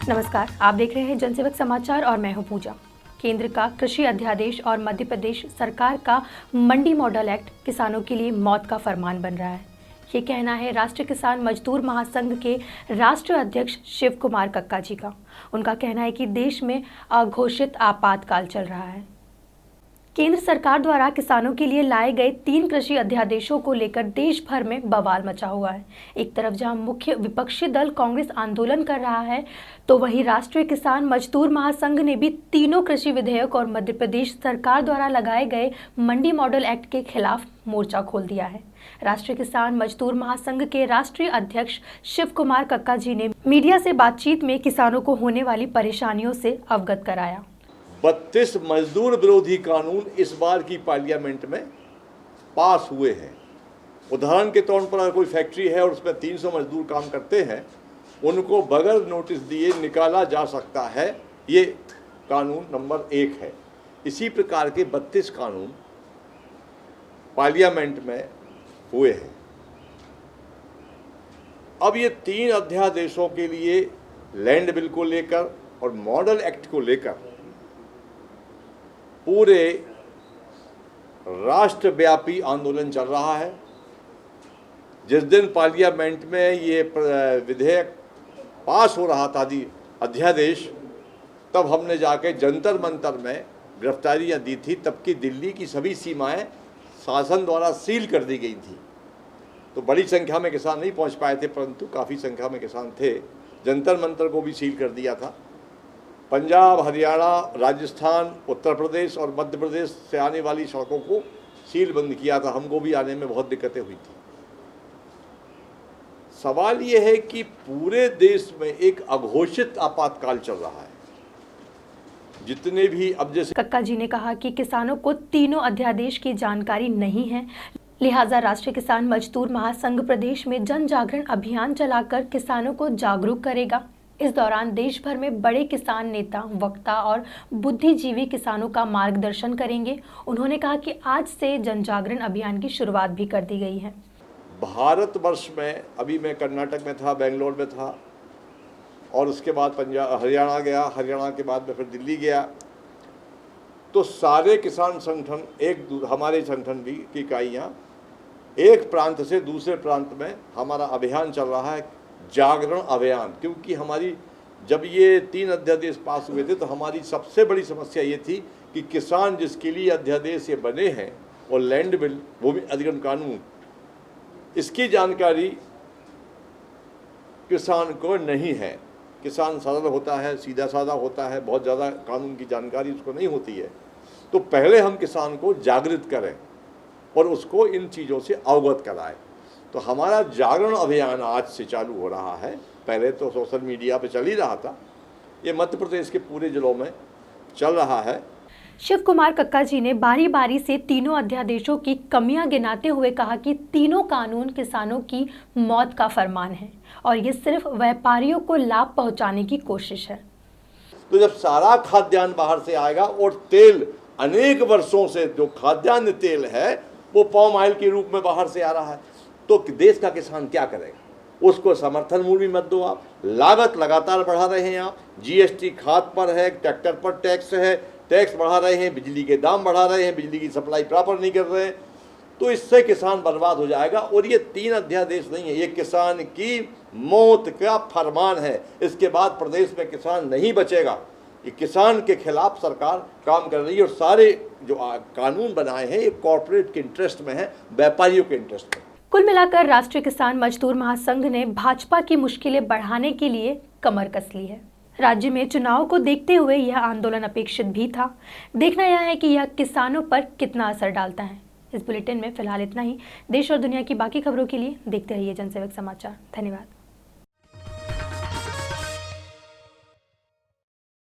नमस्कार, आप देख रहे हैं जनसेवक समाचार और मैं हूं पूजा। केंद्र का कृषि अध्यादेश और मध्य प्रदेश सरकार का मंडी मॉडल एक्ट किसानों के लिए मौत का फरमान बन रहा है। ये कहना है राष्ट्रीय किसान मजदूर महासंघ के राष्ट्रीय अध्यक्ष शिव कुमार कक्का जी का। उनका कहना है कि देश में अघोषित आपातकाल चल रहा है। केंद्र सरकार द्वारा किसानों के लिए लाए गए 3 कृषि अध्यादेशों को लेकर देश भर में बवाल मचा हुआ है। एक तरफ जहां मुख्य विपक्षी दल कांग्रेस आंदोलन कर रहा है, तो वहीं राष्ट्रीय किसान मजदूर महासंघ ने भी तीनों कृषि विधेयक और मध्य प्रदेश सरकार द्वारा लगाए गए मंडी मॉडल एक्ट के खिलाफ मोर्चा खोल दिया है। राष्ट्रीय किसान मजदूर महासंघ के राष्ट्रीय अध्यक्ष शिव कुमार कक्का जी ने मीडिया से बातचीत में किसानों को होने वाली परेशानियों से अवगत कराया। 32 मजदूर विरोधी कानून इस बार की पार्लियामेंट में पास हुए हैं। उदाहरण के तौर पर अगर कोई फैक्ट्री है और उसमें 300 मजदूर काम करते हैं, उनको बगैर नोटिस दिए निकाला जा सकता है। ये कानून नंबर 1 है। इसी प्रकार के 32 कानून पार्लियामेंट में हुए हैं। अब ये 3 अध्यादेशों के लिए लैंड बिल को लेकर और मॉडल एक्ट को लेकर पूरे राष्ट्रव्यापी आंदोलन चल रहा है। जिस दिन पार्लियामेंट में ये विधेयक पास हो रहा था, अध्यादेश, तब हमने जाके जंतर मंतर में गिरफ्तारियां दी थी। तब की दिल्ली की सभी सीमाएं शासन द्वारा सील कर दी गई थी। तो बड़ी संख्या में किसान नहीं पहुंच पाए थे, परंतु काफ़ी संख्या में किसान थे। जंतर मंतर को भी सील कर दिया था। पंजाब, हरियाणा, राजस्थान, उत्तर प्रदेश और मध्य प्रदेश से आने वाली सड़कों को सील बंद किया था। हमको भी आने में बहुत दिक्कतें हुई थी। सवाल ये है कि पूरे देश में एक अघोषित आपातकाल चल रहा है। जितने भी अब जैसे कक्का जी ने कहा कि किसानों को तीनों अध्यादेश की जानकारी नहीं है, लिहाजा राष्ट्रीय किसान मजदूर महासंघ प्रदेश में जन जागरण अभियान चलाकर किसानों को जागरूक करेगा। इस दौरान देश भर में बड़े किसान नेता, वक्ता और बुद्धिजीवी किसानों का मार्गदर्शन करेंगे। उन्होंने कहा कि आज से जन जागरण अभियान की शुरुआत भी कर दी गई है। भारतवर्ष में अभी मैं कर्नाटक में था, बेंगलोर में था, और उसके बाद पंजाब, हरियाणा गया। हरियाणा के बाद में फिर दिल्ली गया। तो सारे किसान संगठन, हमारे संगठन भी की इकाइयाँ एक प्रांत से दूसरे प्रांत में हमारा अभियान चल रहा है, जागरण अभियान। क्योंकि हमारी जब ये 3 अध्यादेश पास हुए थे तो हमारी सबसे बड़ी समस्या ये थी कि किसान जिसके लिए अध्यादेश ये बने हैं और लैंड बिल, भूमि अधिग्रहण कानून, इसकी जानकारी किसान को नहीं है। किसान सरल होता है, सीधा साधा होता है, बहुत ज़्यादा कानून की जानकारी उसको नहीं होती है। तो पहले हम किसान को जागृत करें और उसको इन चीज़ों से अवगत कराएं। तो हमारा जागरण अभियान आज से चालू हो रहा है। पहले तो सोशल मीडिया पे चल ही रहा था, ये मध्य प्रदेश के पूरे जिलों में चल रहा है। शिव कुमार कक्का जी ने बारी बारी से तीनों अध्यादेशों की कमियां गिनाते हुए कहा कि तीनों कानून किसानों की मौत का फरमान है और ये सिर्फ व्यापारियों को लाभ पहुंचाने की कोशिश है। तो जब सारा खाद्यान्न बाहर से आएगा और तेल, अनेक वर्षों से जो खाद्यान्न तेल है वो पाम ऑयल के रूप में बाहर से आ रहा है, तो देश का किसान क्या करेगा? उसको समर्थन मूल्य भी मत दो आप। लागत लगातार बढ़ा रहे हैं आप। जीएसटी खाद पर है, ट्रैक्टर पर टैक्स है, टैक्स बढ़ा रहे हैं, बिजली के दाम बढ़ा रहे हैं, बिजली की सप्लाई प्रॉपर नहीं कर रहे हैं। तो इससे किसान बर्बाद हो जाएगा। और ये 3 अध्यादेश नहीं है, ये किसान की मौत का फरमान है। इसके बाद प्रदेश में किसान नहीं बचेगा। ये किसान के खिलाफ सरकार काम कर रही है और सारे जो कानून बनाए हैं ये कॉर्पोरेट के इंटरेस्ट में है, व्यापारियों के इंटरेस्ट में। कुल मिलाकर राष्ट्रीय किसान मजदूर महासंघ ने भाजपा की मुश्किलें बढ़ाने के लिए कमर कस ली है। राज्य में चुनाव को देखते हुए यह आंदोलन अपेक्षित भी था। देखना यह है कि यह किसानों पर कितना असर डालता है। इस बुलेटिन में फिलहाल इतना ही। देश और दुनिया की बाकी खबरों के लिए देखते रहिए जनसेवक समाचार। धन्यवाद।